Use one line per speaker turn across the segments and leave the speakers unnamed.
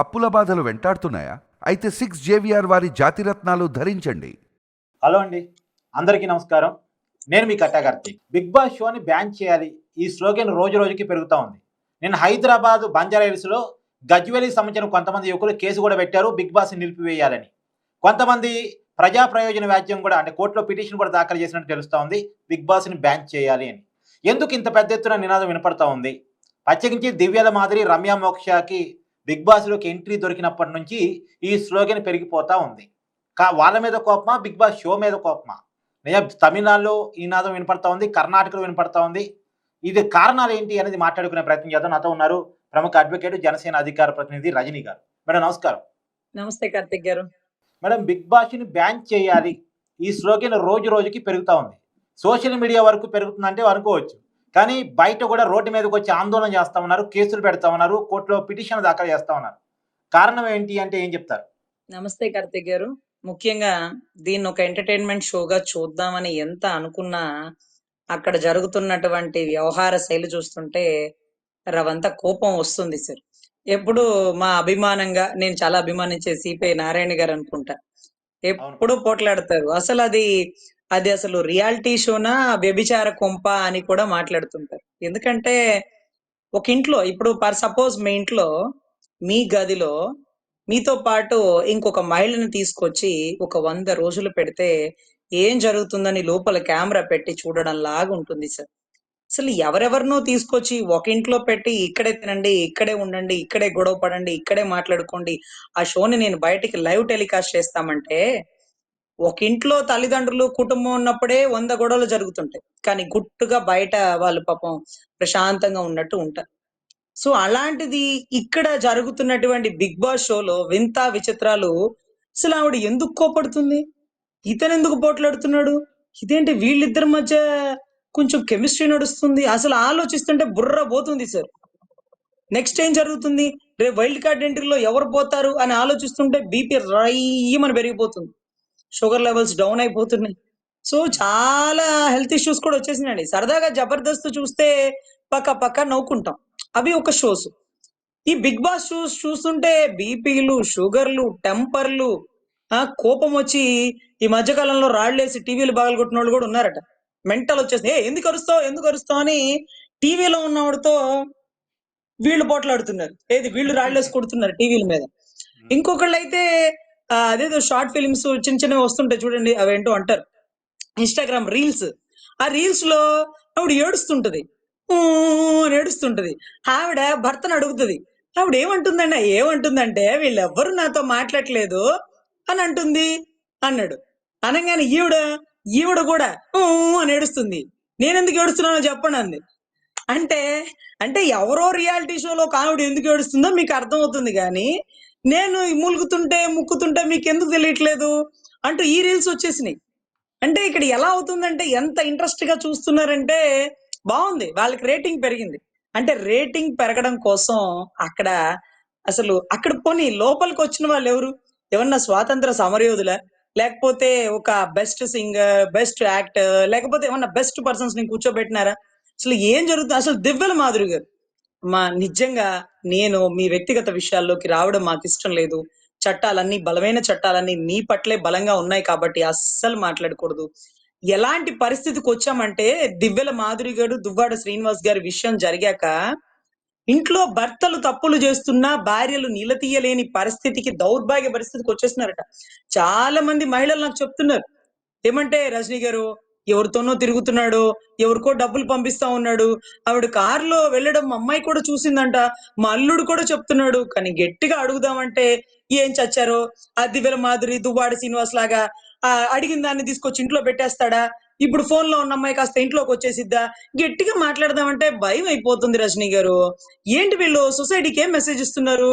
అప్పుల బాధలు వెంటాడుతున్నాయా? అయితే 6 JVR వారి జాతిరత్నాలు ధరించండి.
హలో అండి, అందరికీ నమస్కారం. నేను మీ కట్టా కార్తీక్. బిగ్ బాస్ షోని బ్యాన్ చేయాలి, ఈ స్లోగన్ రోజు రోజుకి పెరుగుతూ ఉంది. నేను హైదరాబాద్ బంజారా హిల్స్లో గజ్వేలికి సంబంధించిన కొంతమంది యువకులు కేసు కూడా పెట్టారు బిగ్ బాస్ని నిలిపివేయాలని. కొంతమంది ప్రజా ప్రయోజన వ్యాజ్యం కూడా, అంటే కోర్టులో పిటిషన్ కూడా దాఖలు చేసినట్టు తెలుస్తూ ఉంది, బిగ్ బాస్ని బ్యాన్ చేయాలి అని. ఎందుకు ఇంత పెద్ద ఎత్తున నినాదం వినపడతా ఉంది? ప్రత్యేకించి దివ్యల మాదిరి, రమ్య మోక్షకి బిగ్ బాస్లోకి ఎంట్రీ దొరికినప్పటి నుంచి ఈ స్లోగన్ పెరిగిపోతూ ఉంది. వాళ్ళ మీద కోపమా, బిగ్ బాస్ షో మీద కోపమా? నిజం తమిళనాడులో ఈ నాదం వినపడతా ఉంది, కర్ణాటకలో వినపడతా ఉంది. ఇది కారణాలు ఏంటి అనేది మాట్లాడుకునే ప్రయత్నం చేద్దాం. నాతో ఉన్నారు ప్రముఖ అడ్వకేట్, జనసేన అధికార ప్రతినిధి రజనీ గారు. మేడం నమస్కారం.
నమస్తే కార్తిక్ గారు.
మేడం, బిగ్ బాస్ని బ్యాన్ చేయాలి, ఈ స్లోగన్ రోజు రోజుకి పెరుగుతూ ఉంది. సోషల్ మీడియా వరకు పెరుగుతుందంటే అనుకోవచ్చు, కానీ బయట కూడా రోడ్డు మీదకి వచ్చి ఆందోళన చేస్తా ఉన్నారు, కేసులు పెడతా ఉన్నారు, కోర్టులో పిటిషన్ దాఖలు చేస్తా ఉన్నారు. కారణం ఏంటి అంటే ఏం చెప్తారు?
నమస్తే కార్తిక్ గారు. ముఖ్యంగా దీన్ని ఒక ఎంటర్టైన్మెంట్ షోగా చూద్దామని ఎంత అనుకున్నా, అక్కడ జరుగుతున్నటువంటి వ్యవహార శైలి చూస్తుంటే రవంతా కోపం వస్తుంది సార్. ఎప్పుడు మా అభిమానంగా, నేను చాలా అభిమానించే సిపిఐ నారాయణ గారు అనుకుంటా, ఎప్పుడు పోట్లాడతారు. అసలు అది అసలు రియాలిటీ షోనా, వ్యభిచార కొంప అని కూడా మాట్లాడుతుంటారు. ఎందుకంటే ఒక ఇంట్లో ఇప్పుడు పర్ సపోజ్ మీ ఇంట్లో, మీ గదిలో మీతో పాటు ఇంకొక మహిళని తీసుకొచ్చి ఒక 100 రోజులు పెడితే ఏం జరుగుతుందని లోపల కెమెరా పెట్టి చూడడం లాగా ఉంటుంది సార్. అసలు ఎవరెవరినో తీసుకొచ్చి ఒక ఇంట్లో పెట్టి ఇక్కడే తినండి, ఇక్కడే ఉండండి, ఇక్కడే గొడవ పడండి, ఇక్కడే మాట్లాడుకోండి, ఆ షోని నేను బయటికి లైవ్ టెలికాస్ట్ చేస్తామంటే, ఒక ఇంట్లో తల్లిదండ్రులు, కుటుంబం ఉన్నప్పుడే 100 గొడవలు జరుగుతుంటాయి. కానీ గుట్టుగా బయట వాళ్ళు పాపం ప్రశాంతంగా ఉన్నట్టు ఉంటారు. సో అలాంటిది ఇక్కడ జరుగుతున్నటువంటి బిగ్ బాస్ షోలో వింత విచిత్రాలు. అసలు ఆవిడ ఎందుకు కోపడుతుంది? ఇతను ఎందుకు పోట్లాడుతున్నాడు? ఇదేంటి వీళ్ళిద్దరి మధ్య కొంచెం కెమిస్ట్రీ నడుస్తుంది. అసలు ఆలోచిస్తుంటే బుర్ర పోతుంది సార్. నెక్స్ట్ ఏం జరుగుతుంది? రేపు వైల్డ్ కార్డ్ ఎంట్రీలో ఎవరు పోతారు అని ఆలోచిస్తుంటే బీపీ రైమని పెరిగిపోతుంది, షుగర్ లెవెల్స్ డౌన్ అయిపోతున్నాయి. సో చాలా హెల్త్ ఇష్యూస్ కూడా వచ్చేసినాయండి. సరదాగా జబర్దస్త్ చూస్తే పక్క నవ్వుకుంటాం, అవి ఒక షోస్. ఈ బిగ్ బాస్ షోస్ చూస్తుంటే బీపీలు, షుగర్లు, టెంపర్లు, కోపం వచ్చి ఈ మధ్యకాలంలో రాళ్లేసి టీవీలు బాగలగొట్టిన వాళ్ళు కూడా ఉన్నారట. మెంటల్ వచ్చేసి ఎందుకు అరుస్తావు అని టీవీలో ఉన్నవాడితో వీళ్ళు పోట్లాడుతున్నారు. వీళ్ళు రాళ్లేసి కొడుతున్నారు టీవీల మీద. ఇంకొకళ్ళు అయితే అదేదో షార్ట్ ఫిలిమ్స్ చిన్న చిన్నవి వస్తుంటాయి చూడండి, అవేంటో అంటారు ఇన్స్టాగ్రామ్ రీల్స్. ఆ రీల్స్ లో ఆవిడ ఏడుస్తుంటది, అని ఏడుస్తుంటది. ఆవిడ భర్తను అడుగుతుంది. ఆవిడ ఏమంటుందంటే వీళ్ళెవ్వరు నాతో మాట్లాడలేదు అని అంటుంది అన్నాడు. అనగానే ఈవిడ కూడా అని ఏడుస్తుంది. నేనెందుకు ఏడుస్తున్నానో చెప్పండి అంది. అంటే ఎవరో రియాలిటీ షోలో ఒక ఆవిడ ఎందుకు ఏడుస్తుందో మీకు అర్థమవుతుంది, కానీ నేను ములుగుతుంటే ముక్కుతుంటే మీకు ఎందుకు తెలియట్లేదు అంటూ ఈ రీల్స్ వచ్చేసినాయి. అంటే ఇక్కడ ఎలా అవుతుందంటే, ఎంత ఇంట్రెస్ట్ గా చూస్తున్నారంటే బాగుంది, వాళ్ళకి రేటింగ్ పెరిగింది. అంటే రేటింగ్ పెరగడం కోసం అక్కడ పోనీ లోపలికి వచ్చిన వాళ్ళు ఎవరు? ఏమన్నా స్వాతంత్ర సమరయోధుల, లేకపోతే ఒక బెస్ట్ సింగర్, బెస్ట్ యాక్టర్, లేకపోతే ఏమన్నా బెస్ట్ పర్సన్స్ ని కూర్చోబెట్టినారా? అసలు ఏం జరుగుతుంది? అసలు దివ్యల మాధురి గారు, నిజంగా నేను మీ వ్యక్తిగత విషయాల్లోకి రావడం మాకు ఇష్టం లేదు. చట్టాలన్నీ, బలమైన చట్టాలన్నీ మీ పట్లే బలంగా ఉన్నాయి కాబట్టి అస్సలు మాట్లాడకూడదు. ఎలాంటి పరిస్థితికి వచ్చామంటే, దివ్యల మాధురి గారు, దువ్వాడ శ్రీనివాస్ గారి విషయం జరిగాక ఇంట్లో భర్తలు తప్పులు చేస్తున్నా భార్యలు నిలదీయలేని పరిస్థితికి, దౌర్భాగ్య పరిస్థితికి వచ్చేస్తున్నారట. చాలా మంది మహిళలు నాకు చెప్తున్నారు. ఏమంటే, రజనీ గారు ఎవరితోనో తిరుగుతున్నాడు, ఎవరికో డబ్బులు పంపిస్తా ఉన్నాడు, ఆవిడ కారులో వెళ్ళడం మా అమ్మాయి కూడా చూసిందంట, మా అల్లుడు కూడా చెప్తున్నాడు. కానీ గట్టిగా అడుగుదామంటే ఏం చచ్చారో, ఆ దివ్యల మాధురి, దువ్వాడ శ్రీనివాస్ లాగా అడిగిన దాన్ని తీసుకొచ్చి ఇంట్లో పెట్టేస్తాడా? ఇప్పుడు ఫోన్ లో ఉన్న అమ్మాయి కాస్త ఇంట్లోకి వచ్చేసిద్దా? గట్టిగా మాట్లాడదామంటే భయం అయిపోతుంది రజనీ గారు. ఏంటి వీళ్ళు సొసైటీకి ఏం మెసేజ్ ఇస్తున్నారు?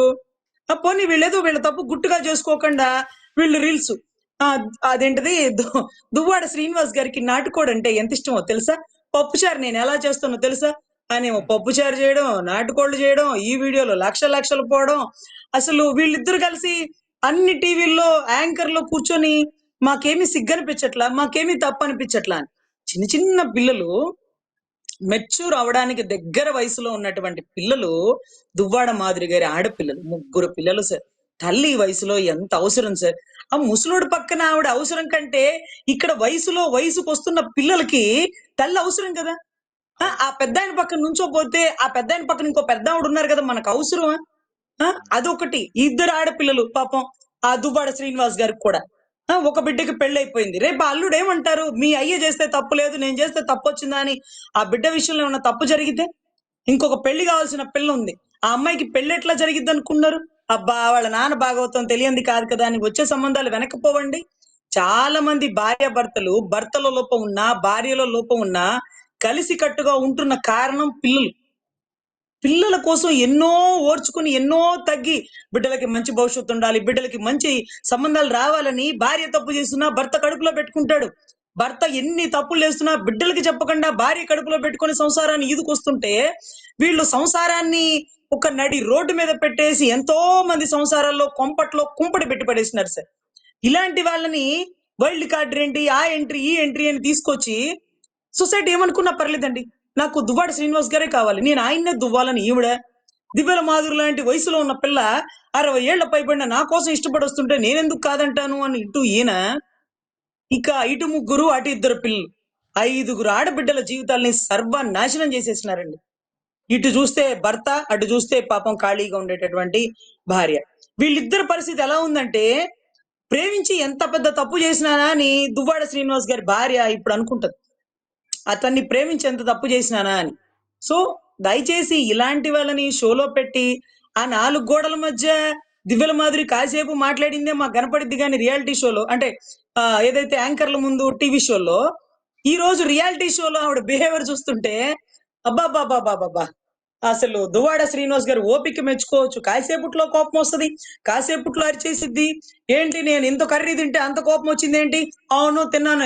పోనీ వీళ్ళ తప్పు గుట్టుగా చేసుకోకుండా వీళ్ళు రీల్స్, అదేంటిది, దువ్వాడ శ్రీనివాస్ గారికి నాటుకోడు అంటే ఎంత ఇష్టమో తెలుసా? పప్పుచారు నేను ఎలా చేస్తానో తెలుసా? అనేమో పప్పుచారు చేయడం, నాటుకోళ్లు చేయడం, ఈ వీడియోలో లక్షలు పోవడం. అసలు వీళ్ళిద్దరు కలిసి అన్ని టీవీల్లో యాంకర్లో కూర్చొని మాకేమీ సిగ్గనిపించట్లా, మాకేమీ తప్పు అనిపించట్లా అని. చిన్న చిన్న పిల్లలు మెచ్యూర్ అవడానికి దగ్గర వయసులో ఉన్నటువంటి పిల్లలు దువ్వాడ మాధురి గారి ఆడపిల్లలు, 3 పిల్లలు సార్. తల్లి ఈ వయసులో ఎంత అవసరం సార్. ఆ ముసలోడు పక్కన ఆవిడ అవసరం కంటే ఇక్కడ వయసుకు వస్తున్న పిల్లలకి తల్లి అవసరం కదా. ఆ పెద్దాయన పక్కన నుంచోపోతే ఆ పెద్దాయన పక్కన ఇంకో పెద్ద ఆవిడ ఉన్నారు కదా, మనకు అవసరమా? అదొకటి. ఇద్దరు ఆడపిల్లలు పాపం ఆ దువ్వాడ శ్రీనివాస్ గారికి కూడా ఒక బిడ్డకి పెళ్లి అయిపోయింది. రేపు ఆ అల్లుడు ఏమంటారు, మీ అయ్య చేస్తే తప్పు లేదు, నేను చేస్తే తప్పు వచ్చిందా అని. ఆ బిడ్డ విషయంలో ఏమన్నా తప్పు జరిగితే ఇంకొక పెళ్లి కావాల్సిన పిల్ల ఉంది, ఆ అమ్మాయికి పెళ్లి ఎట్లా జరిగిద్ది అనుకున్నారు? అబ్బా వాళ్ళ నాన్న భాగవతం తెలియంది కాదు కదా అని వచ్చే సంబంధాలు వెనకపోవండి. చాలా మంది భార్యాభర్తలు, భర్తలో లోపం ఉన్నా భార్యలో లోపం ఉన్నా కలిసి కట్టుగా ఉంటున్న కారణం పిల్లలు. పిల్లల కోసం ఎన్నో ఓర్చుకుని ఎన్నో తగ్గి బిడ్డలకి మంచి భవిష్యత్తు ఉండాలి, బిడ్డలకి మంచి సంబంధాలు రావాలని భార్య తప్పు చేస్తున్నా భర్త కడుపులో పెట్టుకుంటాడు. భర్త ఎన్ని తప్పులు చేస్తున్నా బిడ్డలకి చెప్పకుండా భార్య కడుపులో పెట్టుకుని సంసారాన్ని ఈదుకొస్తుంటే వీళ్ళు సంసారాన్ని ఒక నడి రోడ్డు మీద పెట్టేసి ఎంతో మంది సంసారాల్లో కొంపట్లో కుంపడి పెట్టి పడేసినారు సార్. ఇలాంటి వాళ్ళని వైల్డ్ కార్డ్ ఏంటి, ఆ ఎంట్రీ ఈ ఎంట్రీ అని తీసుకొచ్చి సొసైటీ ఏమనుకున్నా పర్లేదండి, నాకు దువ్వాడ శ్రీనివాస్ గారే కావాలి, నేను ఆయన్నే దువ్వాలని ఈవిడ. దివ్యల మాధురి లాంటి వయసులో ఉన్న పిల్ల 60 ఏళ్ల పైబడిన నా కోసం ఇష్టపడి వస్తుంటే నేనెందుకు కాదంటాను అని ఇటు ఈయన, ఇటు 3 అటు 2 పిల్లలు, 5 ఆడబిడ్డల జీవితాల్ని సర్వనాశనం చేసేసినారండి. ఇటు చూస్తే భర్త, అటు చూస్తే పాపం ఖాళీగా ఉండేటటువంటి భార్య. వీళ్ళిద్దరి పరిస్థితి ఎలా ఉందంటే, ప్రేమించి ఎంత పెద్ద తప్పు చేసినానా అని దువ్వాడ శ్రీనివాస్ గారి భార్య ఇప్పుడు అనుకుంటది, అతన్ని ప్రేమించి ఎంత తప్పు చేసినానా అని. సో దయచేసి ఇలాంటి వాళ్ళని షోలో పెట్టి ఆ 4 గోడల మధ్య దివ్యల మాధురి కాసేపు మాట్లాడిందే మాకు కనపడిద్ది కానీ రియాలిటీ షోలో అంటే ఏదైతే యాంకర్ల ముందు టీవీ షోలో, ఈ రోజు రియాలిటీ షోలో ఆవిడ బిహేవియర్ చూస్తుంటే అబ్బాబాబాబాబా, అసలు దువ్వాడ శ్రీనివాస్ గారు ఓపిక మెచ్చుకోవచ్చు. కాసేపట్లో కోపం వస్తుంది, కాసేపట్లో అరిచేసిద్ది. ఏంటి నేను ఇంత కర్రీ తింటే అంత కోపం వచ్చింది ఏంటి, అవును తిన్నాను,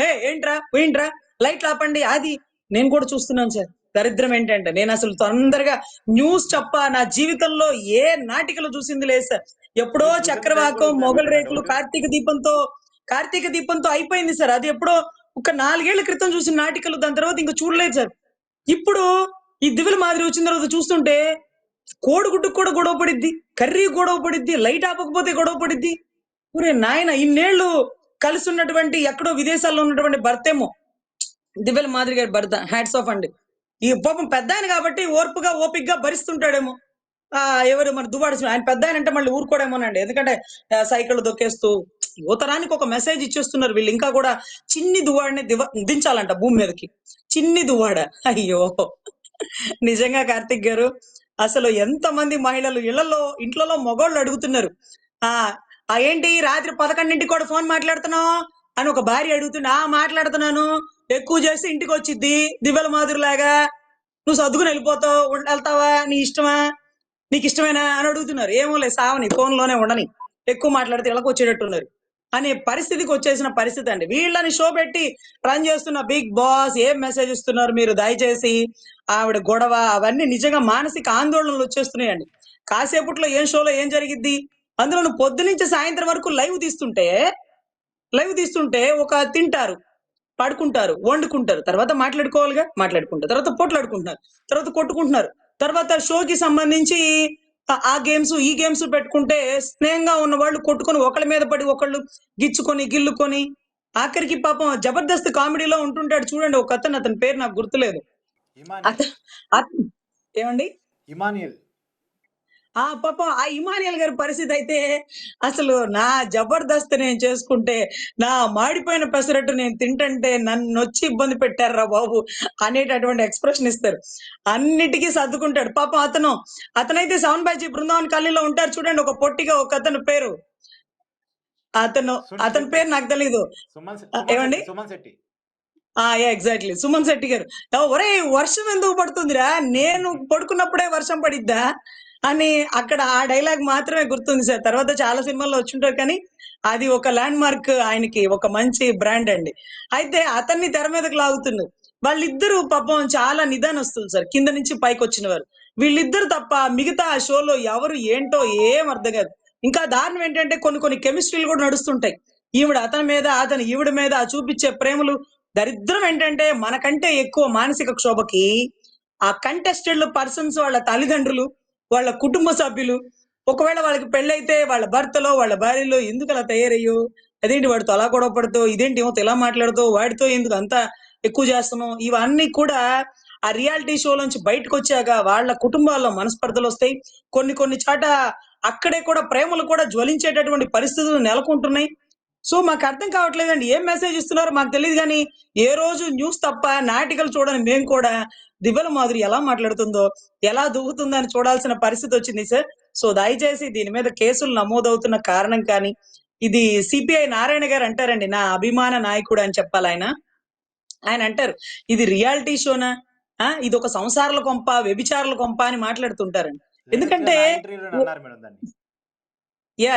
ఏంట్రా లైట్లు ఆపండి, అది నేను కూడా చూస్తున్నాను సార్. దరిద్రం ఏంటంటే నేను అసలు తొందరగా న్యూస్ నా జీవితంలో ఏ నాటికలు చూసింది లేదు సార్. ఎప్పుడో చక్రవాకం, మొగల్ రేకులు, కార్తీక దీపంతో అయిపోయింది సార్. అది ఎప్పుడో ఒక 4 ఏళ్ల క్రితం చూసిన నాటికలు, దాని తర్వాత ఇంకా చూడలేదు సార్. ఇప్పుడు ఈ దివ్యల మాదిరి వచ్చిన తర్వాత చూస్తుంటే కోడిగుడ్డుకు కూడా గొడవ పడిద్ది, కర్రీ గొడవ పడిద్ది, లైట్ ఆపకపోతే గొడవ పడిద్ది. ఒరే నాయన, ఇన్నేళ్లు కలిసి ఉన్నటువంటి ఎక్కడో విదేశాల్లో ఉన్నటువంటి భర్తేమో దివ్యల మాదిరి గారి భర్త, హ్యాట్స్ ఆఫ్ అండి. ఈ పాపం పెద్ద ఆయన కాబట్టి ఓపిగ్గా భరిస్తుంటాడేమో. ఎవరు మన దువ్వాడ ఆయన పెద్ద ఆయన అంటే మళ్ళీ ఊరుకోడేమోనండి, ఎందుకంటే సైకిల్ దొక్కేస్తూ యువతరానికి ఒక మెసేజ్ ఇచ్చేస్తున్నారు వీళ్ళు. ఇంకా కూడా చిన్ని దువ్వాడని దించాలంట భూమి మీదకి, చిన్ని దువ్వాడ. అయ్యో నిజంగా కార్తిక్ గారు, అసలు ఎంత మంది మహిళలు ఇంట్లో మగోళ్ళు అడుగుతున్నారు, ఏంటి రాత్రి 11ంటికి కూడా ఫోన్ మాట్లాడుతున్నావు అని ఒక భార్య అడుగుతున్నా, మాట్లాడుతున్నాను, ఎక్కువ చేసి ఇంటికి వచ్చిద్ది దివ్యల మాధురి లాగా, నువ్వు సర్దుకుని వెళ్తావా, నీకు ఇష్టమేనా అని అడుగుతున్నారు. ఏమో లేదు, సావని ఫోన్లోనే ఉండని, ఎక్కువ మాట్లాడితే ఇళ్ళకి వచ్చేటట్టున్నారు అనే పరిస్థితికి వచ్చేసిన పరిస్థితి అండి. వీళ్ళని షో పెట్టి రన్ చేస్తున్న బిగ్ బాస్ ఏం మెసేజ్ ఇస్తున్నారు మీరు? దయచేసి ఆవిడ గొడవ అవన్నీ నిజంగా మానసిక ఆందోళనలు వచ్చేస్తున్నాయండి. కాసేపట్లో ఏం షోలో ఏం జరిగిద్ది, అందులో పొద్దు నుంచి సాయంత్రం వరకు లైవ్ తీస్తుంటే ఒక తింటారు, పడుకుంటారు, వండుకుంటారు, తర్వాత మాట్లాడుకుంటారు, తర్వాత పోట్లాడుకుంటున్నారు, తర్వాత కొట్టుకుంటున్నారు, తర్వాత షోకి సంబంధించి ఆ గేమ్స్ ఈ గేమ్స్ పెట్టుకుంటే స్నేహంగా ఉన్న వాళ్ళు కొట్టుకొని ఒకళ్ళ మీద పడి ఒకళ్ళు గిల్లుకొని ఆఖరికి పాపం జబర్దస్త్ కామెడీలో ఉంటుంటాడు చూడండి ఒక అతను, అతని పేరు నాకు గుర్తులేదు. ఏమండి,
ఇమానియల్.
పాపం ఆ ఇమానియల్ గారి పరిస్థితి అయితే అసలు నా జబర్దస్త్ నేను చేసుకుంటే, నా మాడిపోయిన పెసరట్టు నేను తింటంటే నన్ను వచ్చి ఇబ్బంది పెట్టారా బాబు అనేటటువంటి ఎక్స్ప్రెషన్ ఇస్తారు. అన్నిటికీ సర్దుకుంటాడు పాపం. అతనైతే 7 బై బృందావన్ కాలనీలో ఉంటారు చూడండి, ఒక పొట్టిగా ఒక అతని పేరు, అతని పేరు నాకు తెలీదు. ఏమండి, ఎగ్జాక్ట్లీ సుమన్ శెట్టి గారు. ఒరే వర్షం ఎందుకు పడుతుందిరా, నేను పడుకున్నప్పుడే వర్షం పడిద్దా అని అక్కడ ఆ డైలాగ్ మాత్రమే గుర్తుంది సార్. తర్వాత చాలా సినిమాల్లో వచ్చింటారు కానీ అది ఒక ల్యాండ్ మార్క్, ఆయనకి ఒక మంచి బ్రాండ్ అండి. అయితే అతన్ని తెర మీదకి లాగుతున్నారు. వాళ్ళిద్దరూ పాపం చాలా నిదానస్తులు సార్, కింద నుంచి పైకి వచ్చిన వారు. వీళ్ళిద్దరు తప్ప మిగతా ఆ షోలో ఎవరు ఏంటో ఏం అర్థం కాదు. ఇంకా దారుణం ఏంటంటే కొన్ని కెమిస్ట్రీలు కూడా నడుస్తుంటాయి. ఈవిడ అతని మీద, అతను ఈవిడ మీద చూపించే ప్రేమలు. దరిద్రం ఏంటంటే మనకంటే ఎక్కువ మానసిక క్షోభకి ఆ కంటెస్టెడ్ పర్సన్స్ వాళ్ళ తల్లిదండ్రులు, వాళ్ళ కుటుంబ సభ్యులు, ఒకవేళ వాళ్ళకి పెళ్ళైతే వాళ్ళ భర్తలో, వాళ్ళ భార్యలో ఎందుకు అలా తయారయ్యో? అదేంటి వాడితో అలా గొడవ పడతావు? ఇదేంటి ఈమెతో ఇలా మాట్లాడుతావు? వాడితో ఎందుకు అంత ఎక్కువ చేస్తున్నావు? ఇవన్నీ కూడా ఆ రియాలిటీ షోలోంచి బయటకొచ్చాక వాళ్ళ కుటుంబాల్లో మనస్పర్ధలొస్తాయి. కొన్ని కొన్ని చాట అక్కడే కూడా ప్రేమలు కూడా జ్వలించేటటువంటి పరిస్థితులు నెలకొంటున్నాయి. సో మాకర్థం కావట్లేదండి. ఏం మెసేజ్ ఇస్తున్నారో మాకు తెలీదు గానీ, ఏ రోజు న్యూస్ తప్ప నాటికలు చూడని మేము కూడా దివ్యల మాధురి ఎలా మాట్లాడుతుందో, ఎలా దూకుతుందో అని చూడాల్సిన పరిస్థితొచ్చింది సార్. సో దయచేసి దీని మీద కేసులు నమోదవుతున్న కారణం కానీ, ఇది సిపిఐ నారాయణ గారు అంటారండి, నా అభిమాన నాయకుడు అని చెప్పాలాయన. ఆయన అంటారు, "ఇది రియాలిటీ షోనా? ఇదొక సంసారాల కొంప, వ్యభిచారుల కొంప" అని మాట్లాడుతుంటారండి.
లేటెస్ట్ గా
ఎందుకంటే
నా ఇంటర్వ్యూలో అన్నారు మేడం దాన్ని.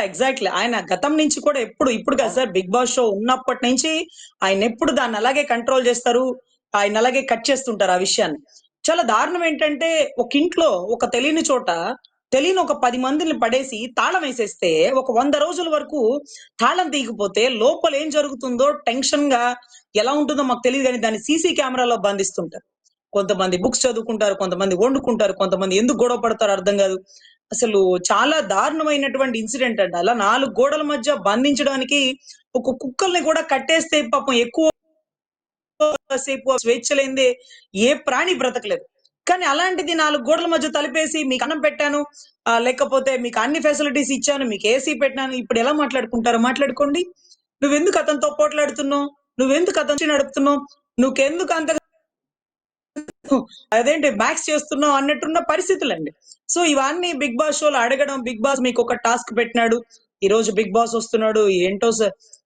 ఎగ్జాక్ట్‌లీ. ఆయన గతం నుంచి కూడా ఇప్పుడు కాదు
అవును.
సార్. 'బిగ్ బాస్' షో ఉన్నప్పటి నుంచి ఆయనెప్పుడు దాన్ని అలాగే కంట్రోల్ చేస్తారు. ఆయన అలాగే కట్ చేస్తుంటారు ఆ విషయాన్ని. చాలా దారుణం ఏంటంటే, ఒక ఇంట్లో ఒక తెలియని చోట తెలియని ఒక 10 మందిని పడేసి తాళం వేసేస్తే, ఒక 100 రోజుల వరకు తాళం తీయకపోతే లోపల ఏం జరుగుతుందో టెన్షన్‌గా ఎలా ఉంటుందో మాకు తెలీదు గానీ, దాన్ని సీసీ కెమెరాలో బంధిస్తుంటారు. కొంతమంది బుక్స్ చదువుకుంటారు, కొంతమంది వండుకుంటారు, కొంతమంది ఎందుకు గొడవ పడతారో అర్థం గాదు. అసలు చాలా దారుణమైనటువంటి ఇన్సిడెంట్ అండి. అలా 4 గోడల మధ్య బంధించడానికి ఒక కుక్కల్ని కూడా కట్టేస్తే పాపం ఎక్కువ సేపు స్వేచ్ఛ లేనిదే ఏ ప్రాణి బ్రతకలేదు. కానీ అలాంటిది 4 గోడల మధ్య తలిపేసి మీకు అన్నం పెట్టాను, లేకపోతే మీకు అన్ని ఫెసిలిటీస్ ఇచ్చాను, మీకు ఏసీ పెట్టినాను. ఇప్పుడు ఎలా మాట్లాడుకుంటారో మాట్లాడుకోండి. నువ్వెందుకు అతనితో పోట్లాడుతున్నావు? నువ్వెందుకు అతనితో నడుపుతున్నావు? నువ్వెందుకు అంత అదేంటి మ్యాక్స్ చేస్తున్నావు అన్నట్టున్న పరిస్థితులండి. సో ఇవన్నీ బిగ్ బాస్ షోలో అడగడం, బిగ్ బాస్ మీకొక టాస్క్ పెట్టినాడు. ఈరోజు బిగ్ బాస్ వస్తున్నాడు. ఏంటో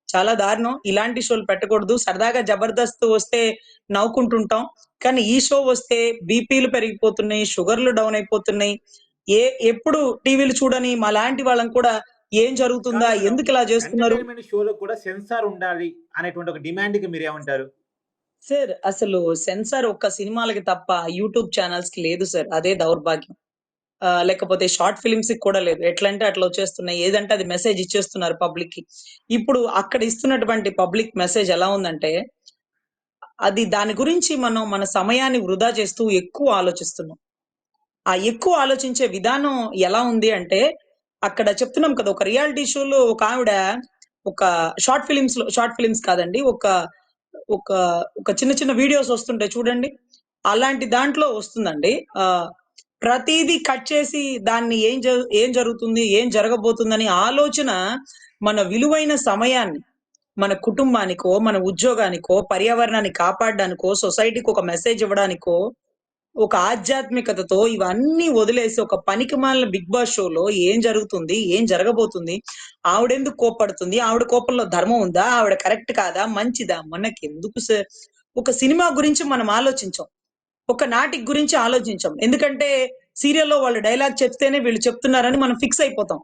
చాలా దారుణం. ఇలాంటి షోలు పెట్టకూడదు. సరదాగా జబర్దస్త్ వస్తే నవ్వుకుంటుంటాం. కానీ ఈ షో వస్తే బీపీలు పెరిగిపోతున్నాయి, షుగర్‌లు డౌన్ అయిపోతున్నాయి. ఏ ఎప్పుడు టీవీలు చూడని మాలాంటి వాళ్ళం కూడా ఏం జరుగుతుందా?
కాదు మేడం.
ఎందుకిలా చేస్తున్నారు?
ఎంటర్‌టైన్‌మెంట్ షోలో కూడా సెన్సార్ ఉండాలి అనేటువంటి ఒక డిమాండ్‌కి మీరేమంటారు?
సార్ అసలు సెన్సార్ ఒక్క సినిమాలకి తప్ప యూట్యూబ్ ఛానెల్స్‌కి లేదు సార్. అదే దౌర్భాగ్యం. లేకపోతే షార్ట్ ఫిల్మ్స్‌కి కూడా లేదు. ఎట్లంటే అట్లా వచ్చేస్తున్నాయి. ఏదంటే అది మెసేజ్ ఇచ్చేస్తున్నారు పబ్లిక్‌కి. ఇప్పుడు అక్కడ ఇస్తున్నటువంటి పబ్లిక్ మెసేజ్ ఎలా ఉందంటే, అది దాని గురించి మనం మన సమయాన్ని వృధా చేస్తూ ఎక్కువ ఆలోచిస్తున్నాం. ఆ ఎక్కువ ఆలోచించే విధానం ఎలా ఉంది అంటే, అక్కడ చెప్తున్నాం కదా! ఒక రియాలిటీ షోలో ఒక ఆవిడ ఒక షార్ట్ ఫిల్మ్స్ కాదండి. ఒక ఒక ఒక చిన్న చిన్న వీడియోస్ వస్తుంటాయి చూడండి. అలాంటి దాంట్లో వస్తుందండి. ప్రతీదీ కట్ చేసి దాన్ని ఏం జరుగుతుంది? ఏం జరగబోతుందని ఆలోచన మన విలువైన సమయాన్ని, మన కుటుంబానికో, మన ఉద్యోగానికో, పర్యావరణాన్ని కాపాడడానికో, సొసైటీకి ఒక మెసేజ్ ఇవ్వడానికో, ఒక ఆధ్యాత్మికతతో ఇవన్నీ వదిలేసి ఒక పనికిమాలిన 'బిగ్ బాస్' షోలో ఏం జరుగుతుంది? ఏం జరగబోతుంది? ఆవిడెందుకు కోప్పడుతుంది? ఆవిడ కోపంలో ధర్మం ఉందా? ఆవిడ కరెక్ట్ కాదా? మంచిదా? మనకెందుకు సార్? ఒక సినిమా గురించి మనం ఆలోచించం. ఒక నాటిక గురించి ఆలోచించం. ఎందుకంటే సీరియల్‌లో వాళ్ళు డైలాగ్ చెప్తేనే వీళ్ళు చెప్తున్నారని మనం ఫిక్స్ అయిపోతాం.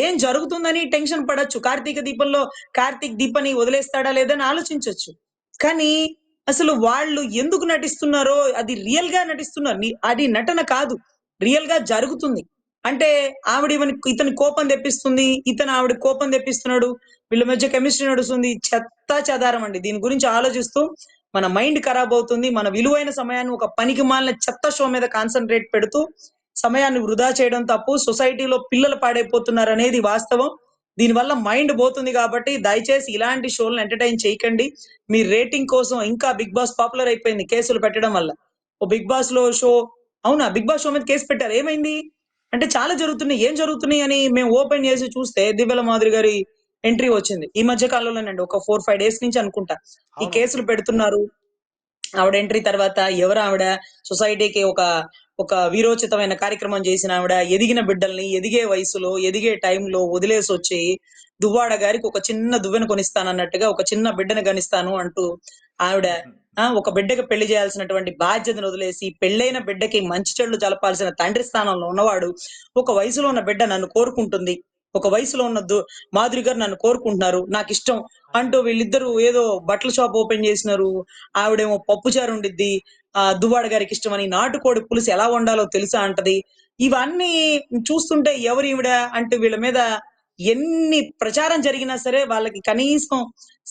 ఏం జరుగుతుందని టెన్షన్ పడొచ్చు. కార్తీక దీపంలో కార్తీక్ దీపని వదిలేస్తాడా లేదా అని ఆలోచించొచ్చు. కానీ అసలు వాళ్ళు ఎందుకు నటిస్తున్నారో అది రియల్‌గా నటిస్తున్నారు. అది నటన కాదు. రియల్‌గా జరుగుతుంది. అంటే ఆవిడ ఇతని కోపం తెప్పిస్తుంది. ఇతను ఆవిడకి కోపం తెప్పిస్తున్నాడు. వీళ్ళ మధ్య కెమిస్ట్రీ నడుస్తుంది. చెత్తాచెదారం అండి. దీని గురించి ఆలోచిస్తూ మన మైండ్ ఖరాబ్ అవుతుంది. మన విలువైన సమయాన్ని ఒక పనికిమాలిన చెత్త షో మీద కాన్సంట్రేట్ పెడుతూ సమయాన్ని వృధా చేయడం తప్పు. సొసైటీలో పిల్లలు పాడైపోతున్నారనేది వాస్తవం. దీనివల్ల మైండ్ పోతుంది కాబట్టి దయచేసి ఇలాంటి షోలను ఎంటర్‌టైన్ చేయకండి. మీ రేటింగ్ కోసం ఇంకా 'బిగ్ బాస్' పాపులర్ అయిపోయింది కేసులు పెట్టడం వల్ల. ఓ 'బిగ్ బాస్‌లో' షో అవునా? 'బిగ్ బాస్' షో మీద కేస్ పెట్టారు. ఏమైంది? అంటే చాలా జరుగుతున్నాయి. ఏం జరుగుతున్నాయి అని మేము ఓపెన్ చేసి చూస్తే దివ్యల మాధురి గారి ఎంట్రీ వచ్చింది. ఈ మధ్య కాలంలోనండి. ఒక 4, 5 డేస్ నుంచి అనుకుంటా. ఈ
అవును.
కేసులు పెడుతున్నారు. ఆవిడ ఎంట్రీ తర్వాత ఎవరావిడ? సొసైటీకి ఒక వీరోచితమైన కార్యక్రమం చేసిన ఆవిడ. ఎదిగిన బిడ్డల్ని ఎదిగే వయసులో, ఎదిగే టైంలో వదిలేసొచ్చి దువ్వాడ గారికి ఒక చిన్న దువ్వెన కొనిస్తానన్నట్టుగా ఒక చిన్న బిడ్డని గనిస్తాను అంటూ ఆవిడ ఒక బిడ్డకి పెళ్లి చేయాల్సినటువంటి బాధ్యతను వదిలేసి, పెళ్ళైన బిడ్డకి మంచి చెడులు జలపాల్సిన తండ్రి స్థానంలో ఉన్నవాడు, ఒక వయసులో ఉన్న బిడ్డ నన్ను కోరుకుంటుంది. ఒక వయసులో ఉన్న మాధురి గారు నన్ను కోరుకుంటున్నారు. నాకిష్టం అంటూ వీళ్ళిద్దరూ ఏదో బట్టల షాప్ ఓపెన్ చేసినారు. ఆవిడేమో పప్పుచారు వండిద్ది. దువ్వాడ గారికి ఇష్టమని నాటుకోడి పులుసు ఎలా వండాలో తెలుసా అంటది. ఇవన్నీ చూస్తుంటే ఎవరు ఈవిడ అంటూ వీళ్ళ మీద ఎన్ని ప్రచారం జరిగినా సరే వాళ్ళకి కనీసం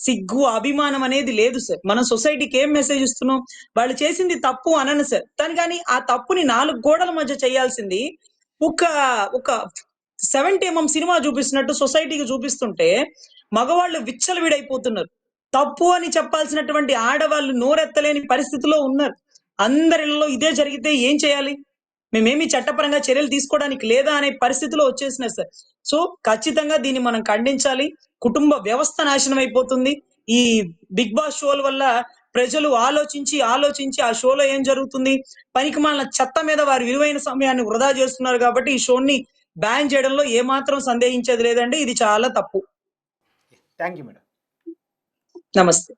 సిగ్గు అభిమానం అనేది లేదు సార్. మనం సొసైటీకి ఏం మెసేజ్ ఇస్తున్నాం, వాళ్ళు చేసింది తప్పు అనను సార్, కానీ ఆ తప్పుని 4 గోడల మధ్య చేయాల్సింది ఒక ఒక 70mm సినిమా చూపిస్తున్నట్టు సొసైటీకి చూపిస్తుంటే మగవాళ్ళు విచ్చలవిడైపోతున్నారు. తప్పు అని చెప్పాల్సినటువంటి ఆడవాళ్ళు నోరెత్తలేని పరిస్థితిలో ఉన్నారు. అందరిలో ఇదే జరిగితే ఏం చేయాలి? మేమేమి చట్టపరంగా చర్యలు తీసుకోవడానికి లేదా అనే పరిస్థితిలో వచ్చేసినారు సార్. సో ఖచ్చితంగా దీన్ని మనం ఖండించాలి. కుటుంబ వ్యవస్థ నాశనం అయిపోతుంది. ఈ బిగ్ బాస్ షోల వల్ల ప్రజలు ఆలోచించి ఆ షోలో ఏం జరుగుతుంది, పనికిమాలిన చెత్త మీద వారి విలువైన సమయాన్ని వృధా చేస్తున్నారు. కాబట్టి ఈ షోని బ్యాన్ చేయడంలో ఏమాత్రం సందేహించేది లేదండి. ఇది చాలా తప్పు.
Thank you madam.
నమస్తే.